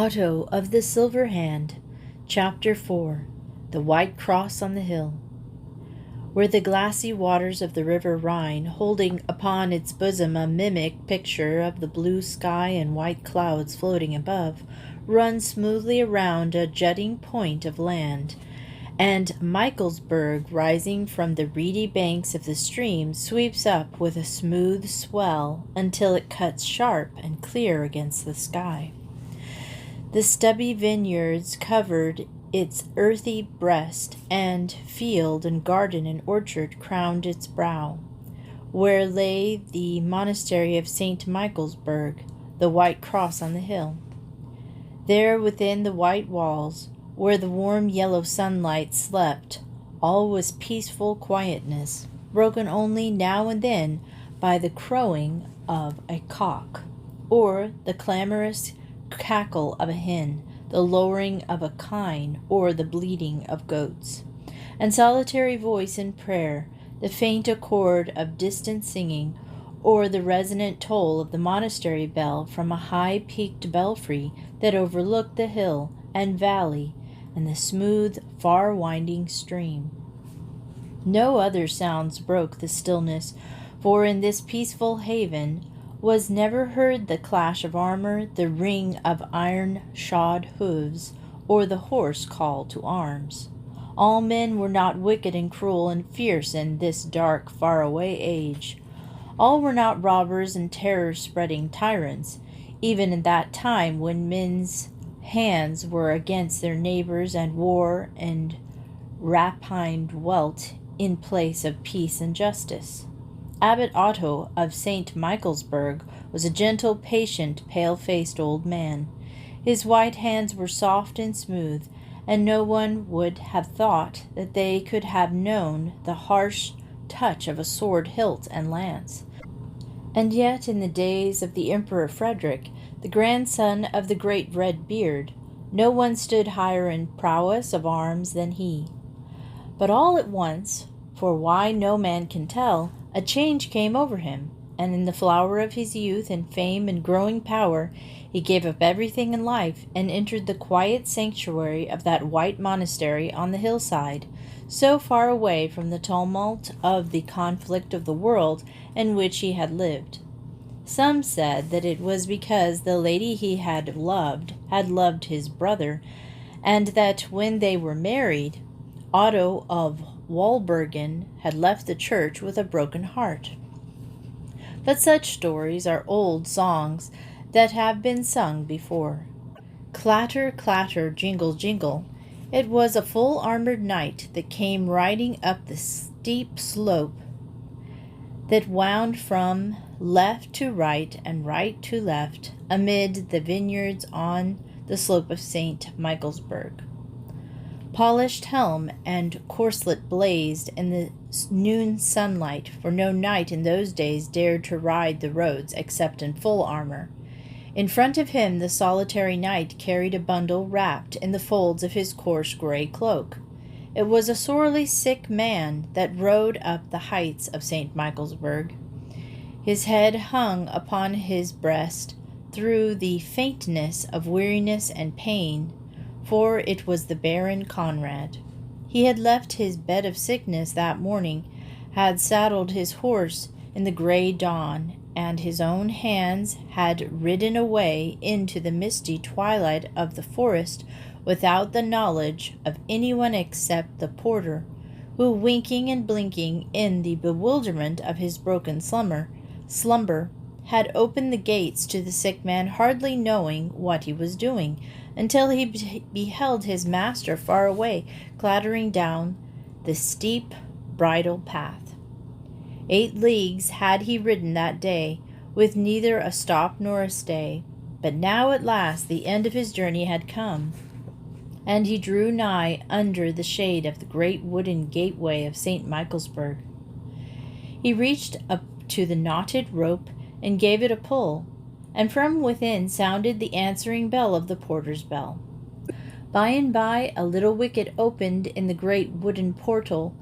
Otto of the Silver Hand, Chapter 4. The White Cross on the Hill. Where the glassy waters of the river Rhine, holding upon its bosom a mimic picture of the blue sky and white clouds floating above, run smoothly around a jutting point of land, and Michaelsburg, rising from the reedy banks of the stream, sweeps up with a smooth swell until it cuts sharp and clear against the sky. The stubby vineyards covered its earthy breast, and field and garden and orchard crowned its brow, where lay the monastery of St. Michaelsburg, the white cross on the hill. There within the white walls, where the warm yellow sunlight slept, all was peaceful quietness, broken only now and then by the crowing of a cock, or the clamorous cackle of a hen, the lowering of a kine, or the bleating of goats, and solitary voice in prayer, the faint accord of distant singing, or the resonant toll of the monastery bell from a high-peaked belfry that overlooked the hill and valley and the smooth, far-winding stream. No other sounds broke the stillness, for in this peaceful haven was never heard the clash of armor, the ring of iron-shod hooves, or the hoarse call to arms. All men were not wicked and cruel and fierce in this dark, far-away age. All were not robbers and terror-spreading tyrants, even in that time when men's hands were against their neighbors and war and rapine dwelt in place of peace and justice. Abbot Otto of St. Michaelsburg was a gentle, patient, pale-faced old man. His white hands were soft and smooth, and no one would have thought that they could have known the harsh touch of a sword hilt and lance. And yet, in the days of the Emperor Frederick, the grandson of the great Red Beard, no one stood higher in prowess of arms than he. But all at once, for why no man can tell, a change came over him, and in the flower of his youth and fame and growing power, he gave up everything in life and entered the quiet sanctuary of that white monastery on the hillside, so far away from the tumult of the conflict of the world in which he had lived. Some said that it was because the lady he had loved his brother, and that when they were married, Otto of Walbergen had left the church with a broken heart. But such stories are old songs that have been sung before. Clatter, clatter, jingle, jingle. It was a full-armored knight that came riding up the steep slope that wound from left to right and right to left amid the vineyards on the slope of St. Michaelsburg. Polished helm and corselet blazed in the noon sunlight, for no knight in those days dared to ride the roads except in full armor. In front of him the solitary knight carried a bundle wrapped in the folds of his coarse gray cloak. It was a sorely sick man that rode up the heights of St. Michaelsburg. His head hung upon his breast through the faintness of weariness and pain, for it was the Baron Conrad. He had left his bed of sickness that morning, had saddled his horse in the gray dawn, and his own hands had ridden away into the misty twilight of the forest without the knowledge of anyone except the porter, who, winking and blinking in the bewilderment of his broken slumber, had opened the gates to the sick man, hardly knowing what he was doing, until he beheld his master far away, clattering down the steep bridle path. 8 leagues had he ridden that day, with neither a stop nor a stay. But now at last the end of his journey had come, and he drew nigh under the shade of the great wooden gateway of St. Michaelsburg. He reached up to the knotted rope and gave it a pull, and from within sounded the answering bell of the porter's bell. By and by a little wicket opened in the great wooden portal,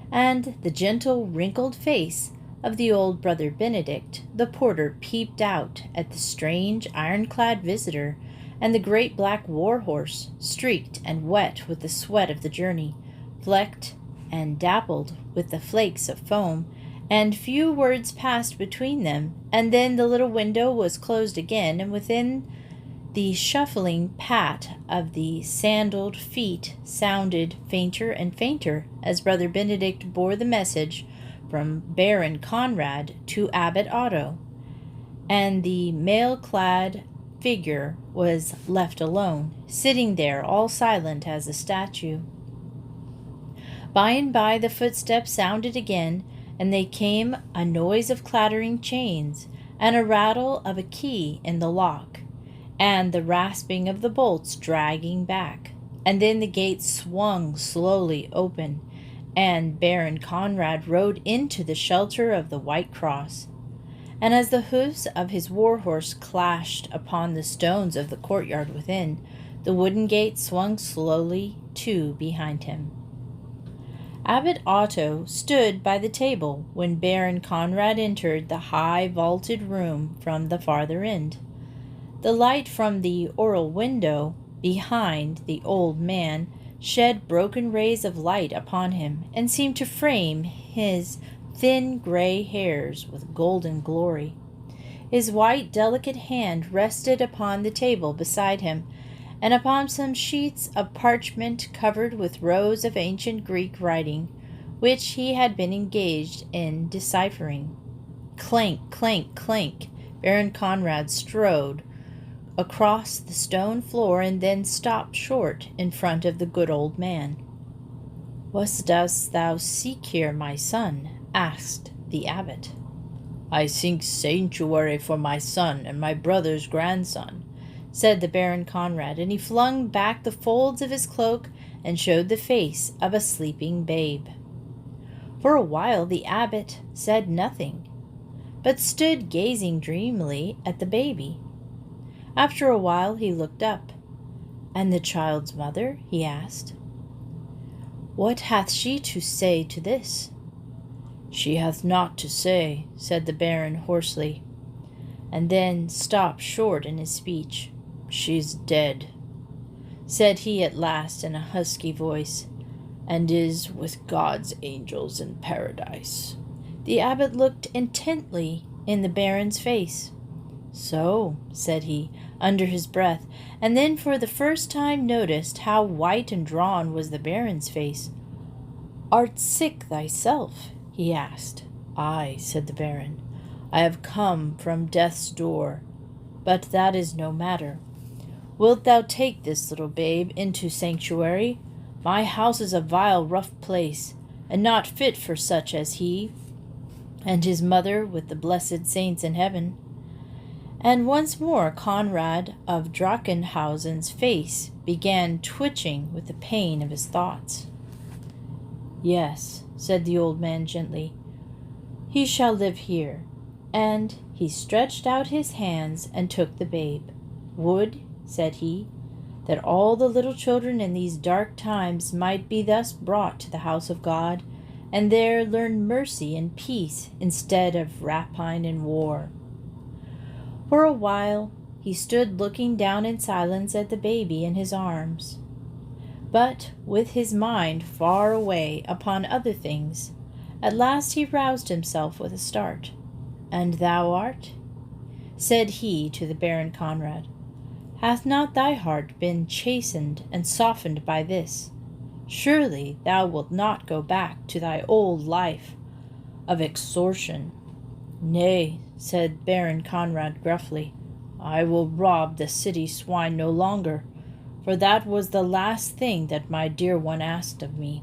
and the gentle, wrinkled face of the old Brother Benedict, the porter, peeped out at the strange, iron-clad visitor, and the great black war horse, streaked and wet with the sweat of the journey, flecked and dappled with the flakes of foam, and few words passed between them, and then the little window was closed again, and within the shuffling pat of the sandaled feet sounded fainter and fainter as Brother Benedict bore the message from Baron Conrad to Abbot Otto, and the mail-clad figure was left alone, sitting there all silent as a statue. By and by the footsteps sounded again, and they came a noise of clattering chains, and a rattle of a key in the lock, and the rasping of the bolts dragging back, and then the gate swung slowly open, and Baron Conrad rode into the shelter of the White Cross. And as the hoofs of his war horse clashed upon the stones of the courtyard within, the wooden gate swung slowly to behind him. Abbot Otto stood by the table when Baron Conrad entered the high vaulted room from the farther end. The light from the oriel window behind the old man shed broken rays of light upon him, and seemed to frame his thin gray hairs with golden glory. His white, delicate hand rested upon the table beside him, and upon some sheets of parchment covered with rows of ancient Greek writing, which he had been engaged in deciphering. Clank, clank, clank, Baron Conrad strode across the stone floor, and then stopped short in front of the good old man. "What dost thou seek here, my son?" asked the abbot. "I seek sanctuary for my son and my brother's grandson," said the Baron Conrad, and he flung back the folds of his cloak and showed the face of a sleeping babe. For a while the abbot said nothing, but stood gazing dreamily at the baby. After a while he looked up. "And the child's mother?" he asked. "What hath she to say to this?" "She hath naught to say," said the Baron hoarsely, and then stopped short in his speech. "She's dead," said he at last in a husky voice, "and is with God's angels in paradise." The abbot looked intently in the Baron's face. "So," said he, under his breath, and then for the first time noticed how white and drawn was the Baron's face. "Art sick thyself?" he asked. "Aye," said the Baron, "I have come from death's door, but that is no matter. Wilt thou take this little babe into sanctuary? My house is a vile, rough place, and not fit for such as he, and his mother with the blessed saints in heaven." And once more Conrad of Drachenhausen's face began twitching with the pain of his thoughts. "Yes," said the old man gently, "he shall live here." And he stretched out his hands and took the babe. "Would," said he, "that all the little children in these dark times might be thus brought to the house of God, and there learn mercy and peace instead of rapine and war." For a while he stood looking down in silence at the baby in his arms, but with his mind far away upon other things. At last he roused himself with a start. "And thou art?" said he to the Baron Conrad. "Hath not thy heart been chastened and softened by this? Surely thou wilt not go back to thy old life of extortion." "Nay," said Baron Conrad gruffly, "I will rob the city swine no longer, for that was the last thing that my dear one asked of me."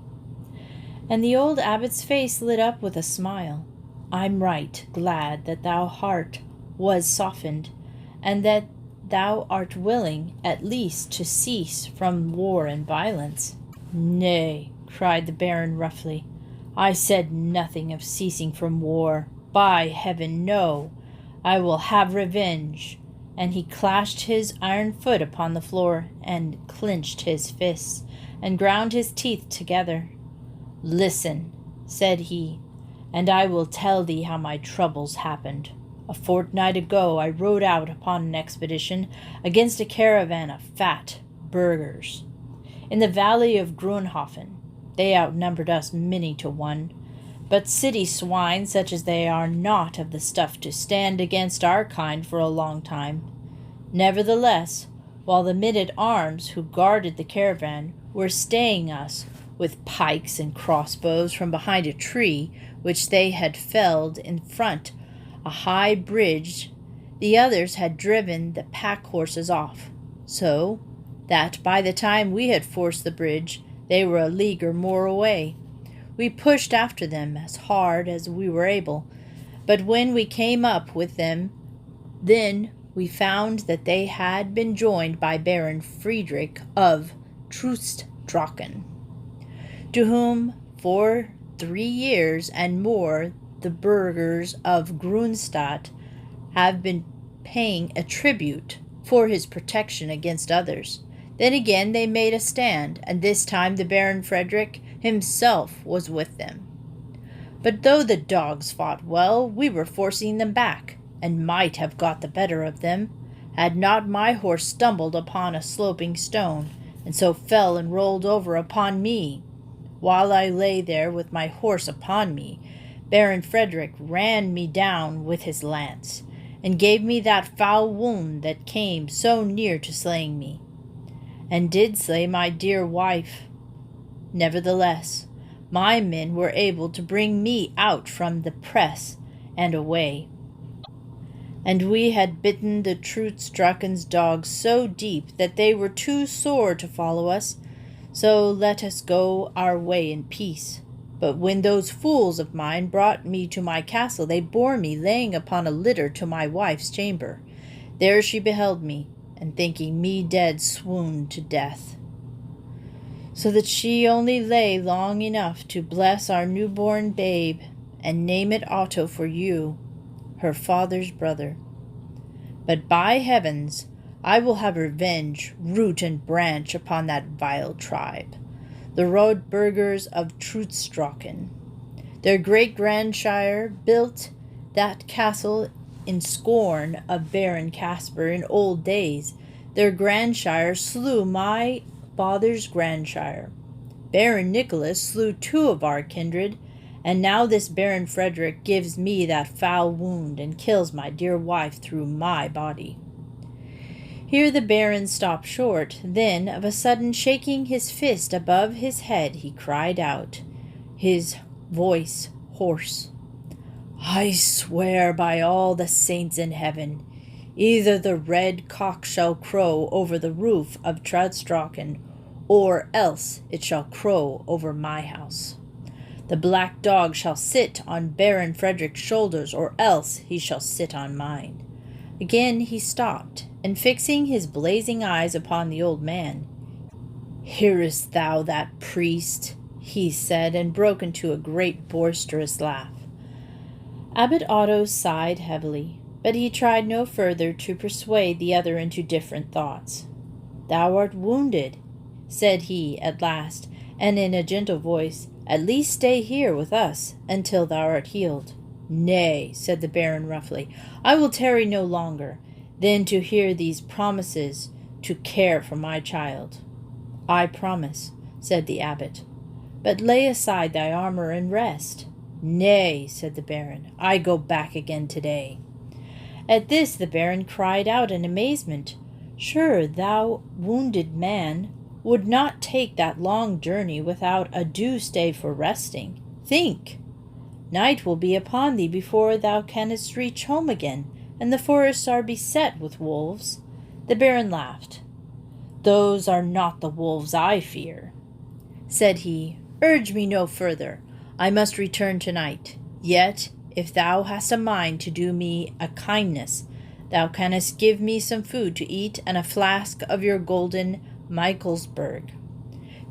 And the old abbot's face lit up with a smile. "I'm right glad that thy heart was softened, and that thou art willing at least to cease from war and violence." "Nay," cried the Baron roughly, "I said nothing of ceasing from war. By heaven, no! I will have revenge." And he clashed his iron foot upon the floor, and clenched his fists, and ground his teeth together. "Listen," said he, "and I will tell thee how my troubles happened. A fortnight ago I rode out upon an expedition against a caravan of fat burghers in the valley of Grunhofen. They outnumbered us many to one, but city swine such as they are not of the stuff to stand against our kind for a long time. Nevertheless, while the men-at-arms who guarded the caravan were staying us with pikes and crossbows from behind a tree which they had felled in front a high bridge, the others had driven the pack horses off, so that by the time we had forced the bridge they were a league or more away. We pushed after them as hard as we were able, but when we came up with them, then we found that they had been joined by Baron Friedrich of Trutstrachen, to whom for 3 years and more the burghers of Grunstadt have been paying a tribute for his protection against others. Then again they made a stand, and this time the Baron Frederick himself was with them. But though the dogs fought well, we were forcing them back, and might have got the better of them, had not my horse stumbled upon a sloping stone, and so fell and rolled over upon me. While I lay there with my horse upon me, Baron Frederick ran me down with his lance, and gave me that foul wound that came so near to slaying me, and did slay my dear wife. Nevertheless, my men were able to bring me out from the press and away, and we had bitten the Trutstrachen's dogs so deep that they were too sore to follow us, so let us go our way in peace. But when those fools of mine brought me to my castle, they bore me laying upon a litter to my wife's chamber. There she beheld me, and thinking me dead, swooned to death, so that she only lay long enough to bless our newborn babe, and name it Otto for you, her father's brother. But by heavens, I will have revenge, root and branch, upon that vile tribe, the Rodburgers of Trutstrachen. Their great-grandsire built that castle in scorn of Baron Caspar in old days. Their grandsire slew my father's grandsire. Baron Nicholas slew 2 of our kindred, and now this Baron Frederick gives me that foul wound and kills my dear wife through my body. Here the Baron stopped short. Then, of a sudden shaking his fist above his head, he cried out, his voice hoarse, I swear by all the saints in heaven, either the red cock shall crow over the roof of Trutstrachen, or else it shall crow over my house. The black dog shall sit on Baron Frederick's shoulders, or else he shall sit on mine. Again he stopped, and fixing his blazing eyes upon the old man, Hearest thou that, priest? He said, and broke into a great boisterous laugh. Abbot Otto sighed heavily, but he tried no further to persuade the other into different thoughts. Thou art wounded, said he at last, and in a gentle voice, at least stay here with us until thou art healed. Nay, said the Baron roughly, I will tarry no longer, than to hear these promises to care for my child. I promise, said the abbot, but lay aside thy armor and rest. Nay, said the Baron, I go back again today. At this the Baron cried out in amazement, Sure, thou wounded man would not take that long journey without a due stay for resting. Think! Night will be upon thee before thou canst reach home again, and the forests are beset with wolves. The Baron laughed. Those are not the wolves I fear, said he. Urge me no further. I must return tonight. Yet, if thou hast a mind to do me a kindness, thou canst give me some food to eat and a flask of your golden Michaelsburg.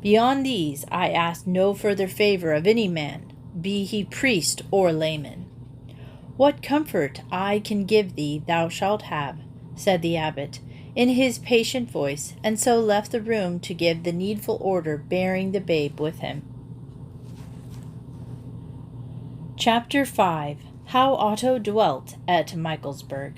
Beyond these I ask no further favor of any man, be he priest or layman. What comfort I can give thee thou shalt have, said the abbot, in his patient voice, and so left the room to give the needful order, bearing the babe with him. Chapter 5. How Otto dwelt at Michaelsburg.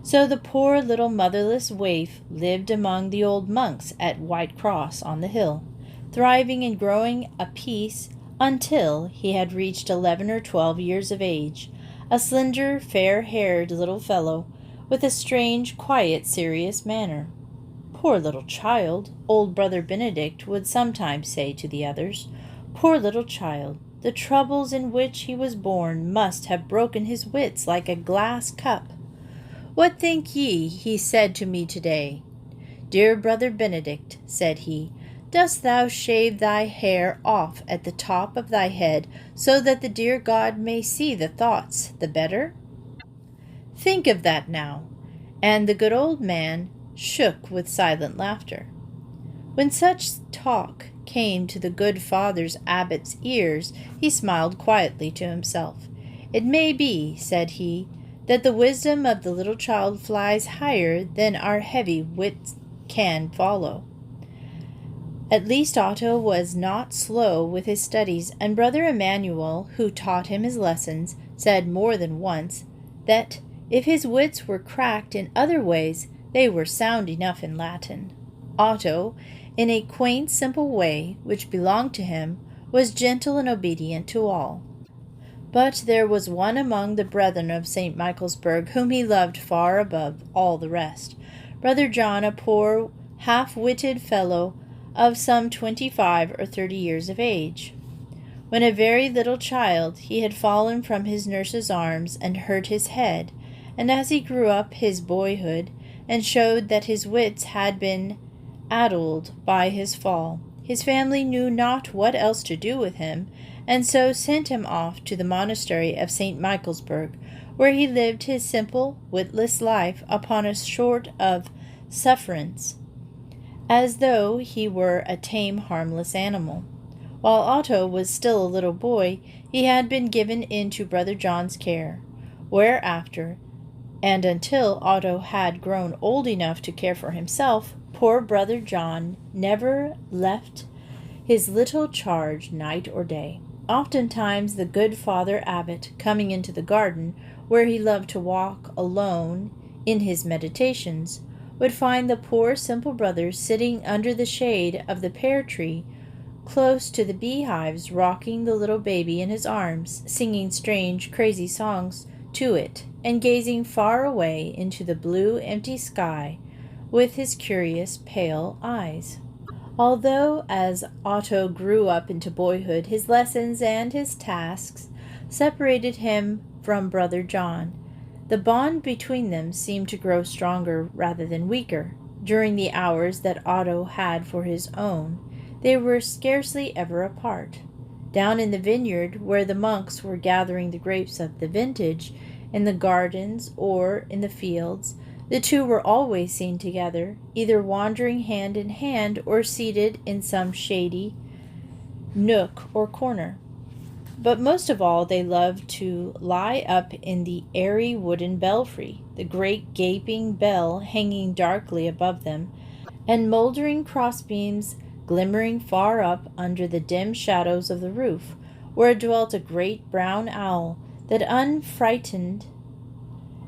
So the poor little motherless waif lived among the old monks at White Cross on the hill, thriving and growing apace until he had reached 11 or 12 years of age, a slender, fair-haired little fellow with a strange, quiet, serious manner. Poor little child, old Brother Benedict would sometimes say to the others. Poor little child, the troubles in which he was born must have broken his wits like a glass cup. What think ye, he said to me today? Dear Brother Benedict, said he, dost thou shave thy hair off at the top of thy head, so that the dear God may see the thoughts the better? Think of that now. And the good old man shook with silent laughter. When such talk came to the good father's abbot's ears, he smiled quietly to himself. It may be, said he, that the wisdom of the little child flies higher than our heavy wits can follow. At least Otto was not slow with his studies, and Brother Emmanuel, who taught him his lessons, said more than once that if his wits were cracked in other ways, they were sound enough in Latin. Otto, in a quaint, simple way which belonged to him, was gentle and obedient to all. But there was one among the brethren of St. Michaelsburg whom he loved far above all the rest, Brother John, a poor, half-witted fellow of some 25 or 30 years of age. When a very little child, he had fallen from his nurse's arms and hurt his head, and as he grew up his boyhood, and showed that his wits had been addled by his fall, his family knew not what else to do with him, and so sent him off to the monastery of St. Michaelsburg, where he lived his simple, witless life upon a sort of sufferance, as though he were a tame, harmless animal. While Otto was still a little boy, he had been given into Brother John's care, whereafter, and until Otto had grown old enough to care for himself, poor Brother John never left his little charge night or day. Oftentimes the good Father Abbot, coming into the garden, where he loved to walk alone in his meditations, would find the poor simple brother sitting under the shade of the pear tree, close to the beehives, rocking the little baby in his arms, singing strange, crazy songs to it, and gazing far away into the blue, empty sky with his curious, pale eyes. Although, as Otto grew up into boyhood, his lessons and his tasks separated him from Brother John, the bond between them seemed to grow stronger rather than weaker. During the hours that Otto had for his own, they were scarcely ever apart. Down in the vineyard, where the monks were gathering the grapes of the vintage, in the gardens or in the fields, the two were always seen together, either wandering hand in hand or seated in some shady nook or corner. But most of all they loved to lie up in the airy wooden belfry, the great gaping bell hanging darkly above them, and mouldering crossbeams glimmering far up under the dim shadows of the roof, where dwelt a great brown owl that, unfrightened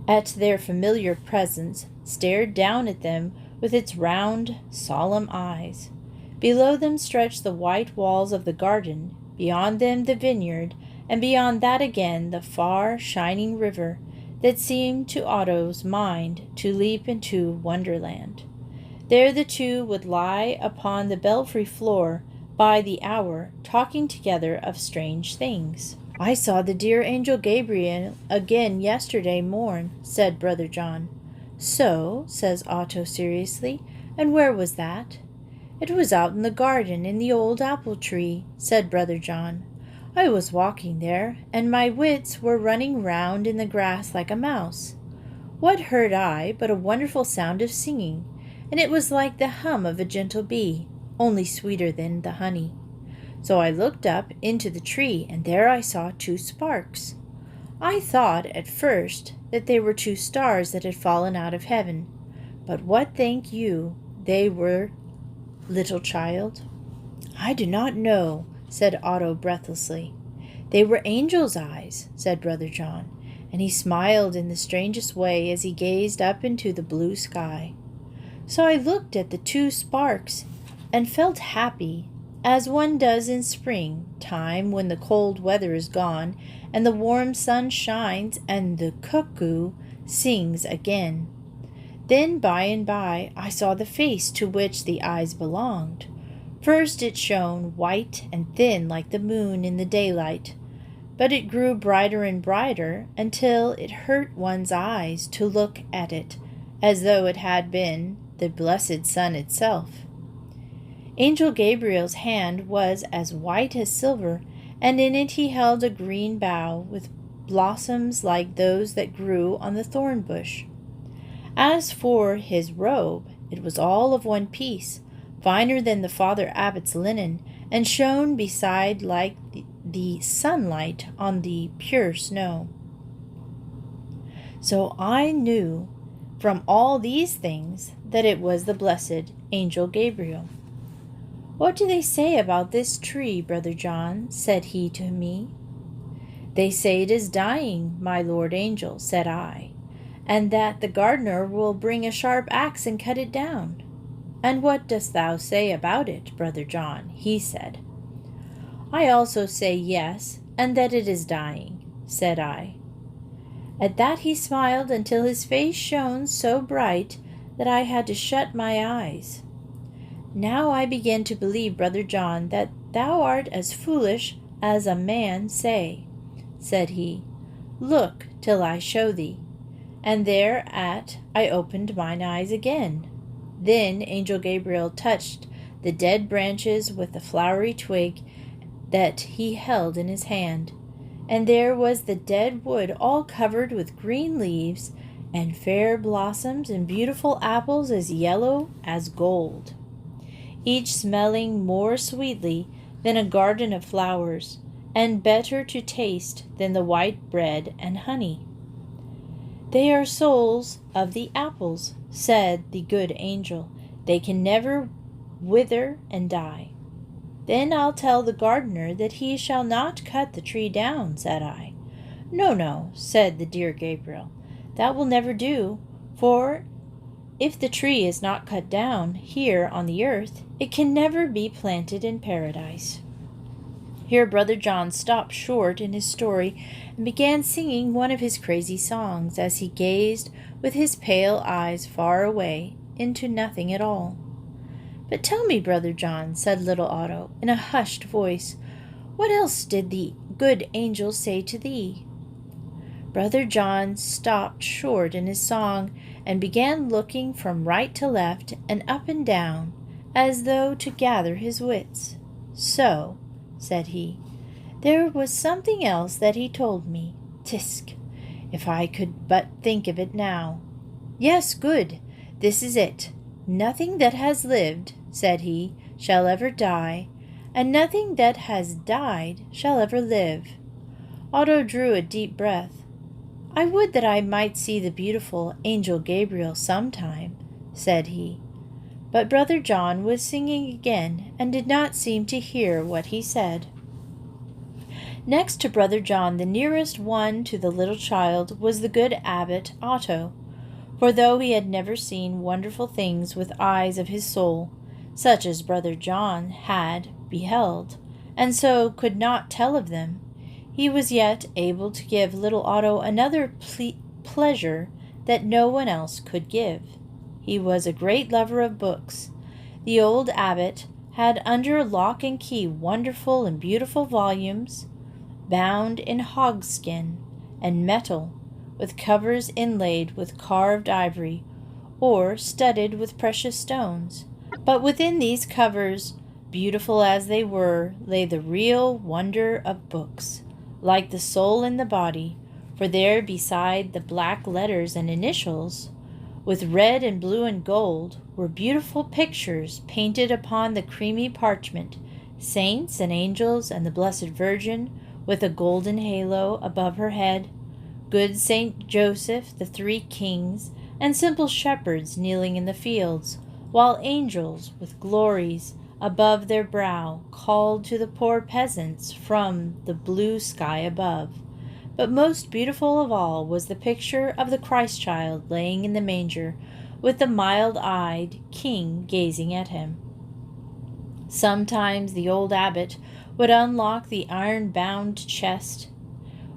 at their familiar presence, stared down at them with its round, solemn eyes. Below them stretched the white walls of the garden, beyond them the vineyard, and beyond that again the far, shining river that seemed to Otto's mind to leap into wonderland. There the two would lie upon the belfry floor by the hour, talking together of strange things. I saw the dear angel Gabriel again yesterday morn, said Brother John. So, says Otto seriously, and where was that? It was out in the garden in the old apple tree, said Brother John. I was walking there, and my wits were running round in the grass like a mouse. What heard I but a wonderful sound of singing, and it was like the hum of a gentle bee, only sweeter than the honey. So I looked up into the tree, and there I saw two sparks. I thought at first that they were two stars that had fallen out of heaven. But what think you they were, little child? I do not know, said Otto breathlessly. They were angels' eyes, said Brother John, and he smiled in the strangest way as he gazed up into the blue sky. So I looked at the two sparks and felt happy, as one does in spring time when the cold weather is gone and the warm sun shines and the cuckoo sings again. Then by and by I saw the face to which the eyes belonged. First it shone white and thin like the moon in the daylight, but it grew brighter and brighter until it hurt one's eyes to look at it, as though it had been the blessed sun itself. Angel Gabriel's hand was as white as silver, and in it he held a green bough with blossoms like those that grew on the thorn bush. As for his robe, it was all of one piece, finer than the Father Abbot's linen, and shone beside like the sunlight on the pure snow. So I knew from all these things that it was the blessed Angel Gabriel. What do they say about this tree, Brother John? Said he to me. They say it is dying, my Lord Angel, said I, and that the gardener will bring a sharp axe and cut it down. And what dost thou say about it, Brother John? He said. I also say yes, and that it is dying, said I. At that he smiled until his face shone so bright that I had to shut my eyes. Now I begin to believe, Brother John, that thou art as foolish as a man say, said he. Look till I show thee. And thereat I opened mine eyes again. Then Angel Gabriel touched the dead branches with the flowery twig that he held in his hand, and there was the dead wood all covered with green leaves and fair blossoms and beautiful apples as yellow as gold, each smelling more sweetly than a garden of flowers, and better to taste than the white bread and honey. They are souls of the apples, said the good angel. They can never wither and die. Then I'll tell the gardener that he shall not cut the tree down, said I. No, no, said the dear Gabriel. That will never do, for if the tree is not cut down here on the earth, it can never be planted in paradise. Here Brother John stopped short in his story and began singing one of his crazy songs as he gazed with his pale eyes far away into nothing at all. But tell me, Brother John, said little Otto in a hushed voice, what else did the good angel say to thee? Brother John stopped short in his song and began looking from right to left and up and down, as though to gather his wits. So, said he, there was something else that he told me. Tisk, if I could but think of it now. Yes, good, this is it. Nothing that has lived, said he, shall ever die, and nothing that has died shall ever live. Otto drew a deep breath. I would that I might see the beautiful Angel Gabriel sometime, said he. But Brother John was singing again and did not seem to hear what he said. Next to Brother John, the nearest one to the little child was the good abbot Otto, for though he had never seen wonderful things with eyes of his soul, such as Brother John had beheld, and so could not tell of them, he was yet able to give little Otto another pleasure that no one else could give. He was a great lover of books. The old abbot had under lock and key wonderful and beautiful volumes, bound in hogskin and metal, with covers inlaid with carved ivory, or studded with precious stones. But within these covers, beautiful as they were, lay the real wonder of books, like the soul in the body, for there beside the black letters and initials, with red and blue and gold, were beautiful pictures painted upon the creamy parchment, saints and angels and the Blessed Virgin, with a golden halo above her head, good Saint Joseph, the three kings, and simple shepherds kneeling in the fields, while angels with glories above their brow called to the poor peasants from the blue sky above. But most beautiful of all was the picture of the Christ child laying in the manger, with the mild-eyed king gazing at him. Sometimes the old abbot would unlock the iron-bound chest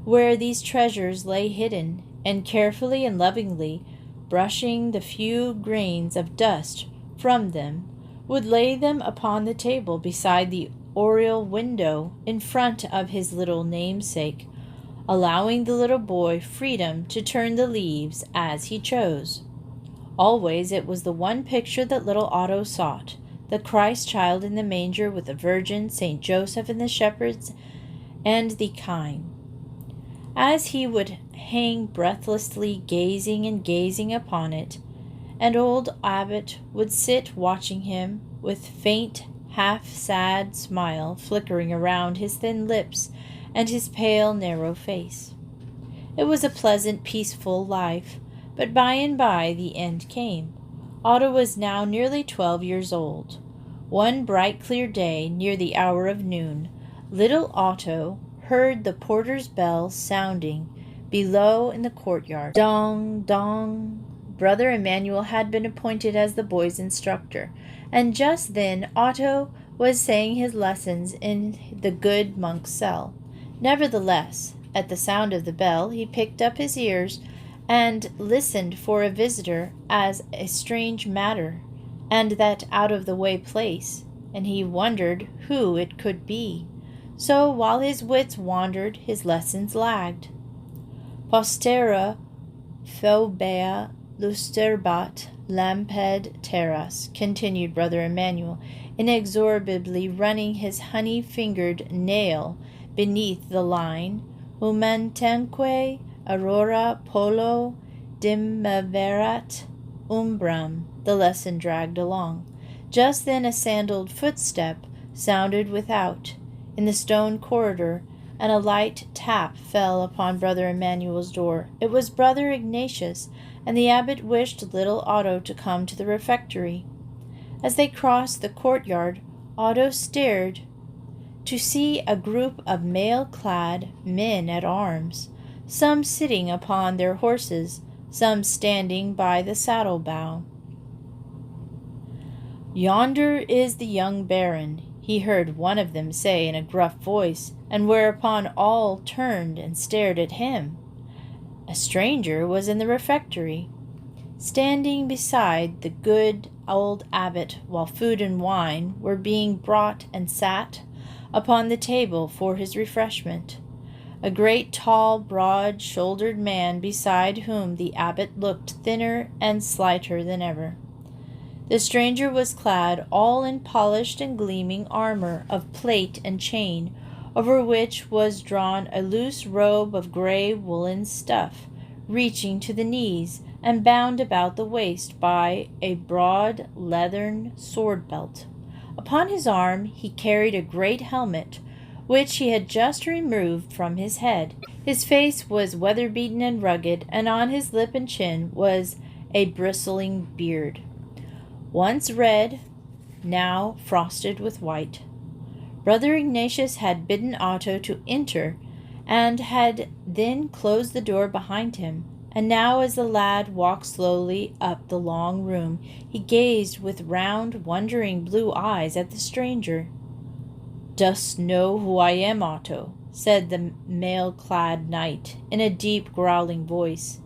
where these treasures lay hidden, and carefully and lovingly, brushing the few grains of dust from them, would lay them upon the table beside the oriel window in front of his little namesake, allowing the little boy freedom to turn the leaves as he chose. Always it was the one picture that little Otto sought, the Christ child in the manger with the Virgin, Saint Joseph, and the shepherds and the kine. As he would hang breathlessly gazing and gazing upon it, and old abbot would sit watching him with faint, half-sad smile flickering around his thin lips and his pale, narrow face. It was a pleasant, peaceful life, but by and by the end came. Otto was now nearly 12 years old. One bright, clear day, near the hour of noon, little Otto heard the porter's bell sounding below in the courtyard. Dong, dong. Brother Emmanuel had been appointed as the boy's instructor, and just then Otto was saying his lessons in the good monk's cell. Nevertheless, at the sound of the bell, he picked up his ears and listened for a visitor as a strange matter, and that out-of-the-way place, and he wondered who it could be. So while his wits wandered, his lessons lagged. Postera phobea lusterbat lamped terras, continued Brother Emmanuel, inexorably running his honey-fingered nail beneath the line, humantenque aurora polo dimmaverat umbram. The lesson dragged along. Just then a sandaled footstep sounded without, in the stone corridor, and a light tap fell upon Brother Emmanuel's door. It was Brother Ignatius, and the abbot wished little Otto to come to the refectory. As they crossed the courtyard, Otto stared to see a group of mail-clad men at arms, some sitting upon their horses, some standing by the saddle-bow. "Yonder is the young baron," he heard one of them say in a gruff voice, and whereupon all turned and stared at him. A stranger was in the refectory, standing beside the good old abbot while food and wine were being brought and sat upon the table for his refreshment. A great, tall, broad-shouldered man beside whom the abbot looked thinner and slighter than ever. The stranger was clad all in polished and gleaming armor of plate and chain, over which was drawn a loose robe of gray woolen stuff, reaching to the knees, and bound about the waist by a broad leathern sword-belt. Upon his arm he carried a great helmet, which he had just removed from his head. His face was weather-beaten and rugged, and on his lip and chin was a bristling beard, once red, now frosted with white. Brother Ignatius had bidden Otto to enter, and had then closed the door behind him, and now as the lad walked slowly up the long room, he gazed with round, wondering blue eyes at the stranger. "Dost know who I am, Otto?" said the mail-clad knight, in a deep, growling voice.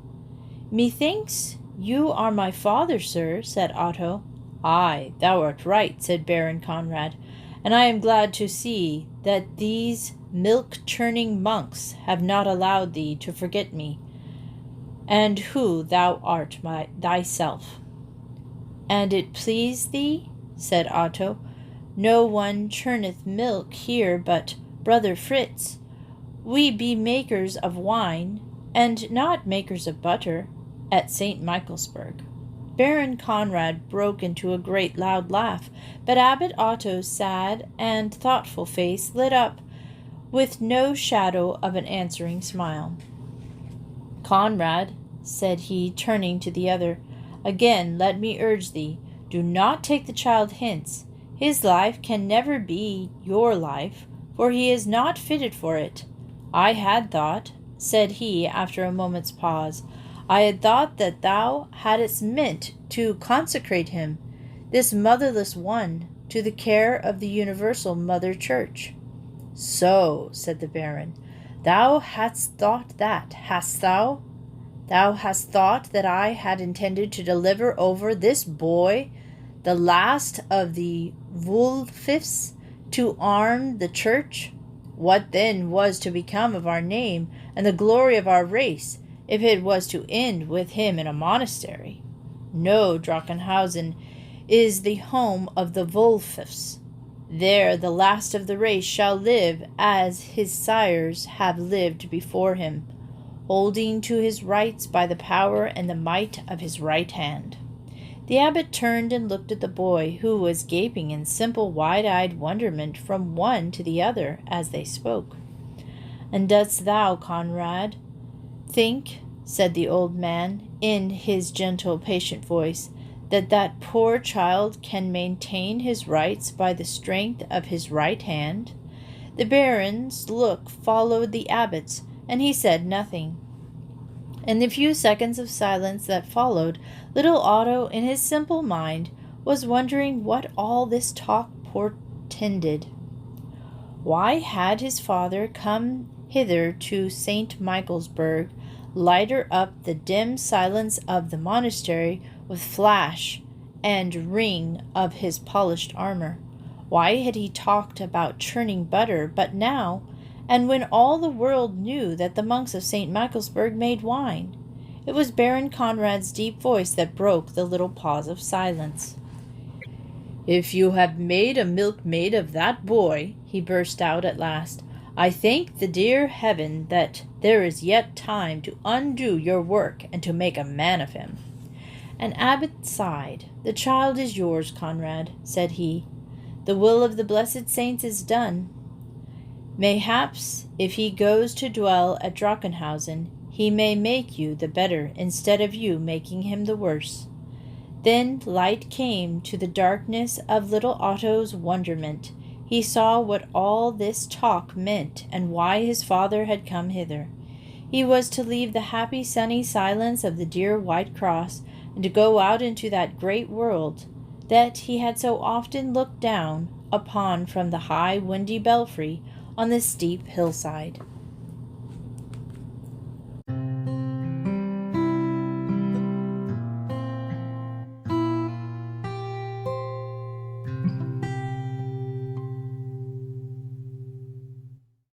"Methinks you are my father, sir," said Otto. "Aye, thou art right," said Baron Conrad, "and I am glad to see that these milk-churning monks have not allowed thee to forget me, and who thou art thyself." "And it please thee," said Otto, "no one churneth milk here but Brother Fritz. We be makers of wine, and not makers of butter, at St. Michaelsburg." Baron Conrad broke into a great loud laugh, but Abbot Otto's sad and thoughtful face lit up with no shadow of an answering smile. "Conrad," said he, turning to the other, "again let me urge thee, do not take the child hence. His life can never be your life, for he is not fitted for it. I had thought, said he after a moment's pause, I had thought that thou hadst meant to consecrate him, this motherless one, to the care of the universal Mother Church. So, said the Baron, thou hadst thought that, hadst thou? Thou hast thought that I had intended to deliver over this boy, the last of the Wulfs, to arm the Church? What then was to become of our name and the glory of our race, if it was to end with him in a monastery? No, Drachenhausen is the home of the Wulfs. There the last of the race shall live as his sires have lived before him, holding to his rights by the power and the might of his right hand. The abbot turned and looked at the boy, who was gaping in simple wide-eyed wonderment from one to the other as they spoke. And dost thou, Conrad, think, said the old man, in his gentle, patient voice, that that poor child can maintain his rights by the strength of his right hand? The baron's look followed the abbot's, and he said nothing. In the few seconds of silence that followed, little Otto, in his simple mind, was wondering what all this talk portended. Why had his father come hither to St. Michaelsburg, lighter up the dim silence of the monastery with flash and ring of his polished armor? Why had he talked about churning butter but now, and when all the world knew that the monks of St. Michaelsburg made wine? It was Baron Conrad's deep voice that broke the little pause of silence. "If you have made a milkmaid of that boy," he burst out at last, "I thank the dear heaven that there is yet time to undo your work and to make a man of him." And Abbot sighed. "The child is yours, Conrad," said he. "The will of the blessed saints is done. Mayhaps, if he goes to dwell at Drachenhausen, he may make you the better instead of you making him the worse." Then light came to the darkness of little Otto's wonderment. He saw what all this talk meant and why his father had come hither. He was to leave the happy sunny silence of the dear White Cross and to go out into that great world that he had so often looked down upon from the high windy belfry on the steep hillside.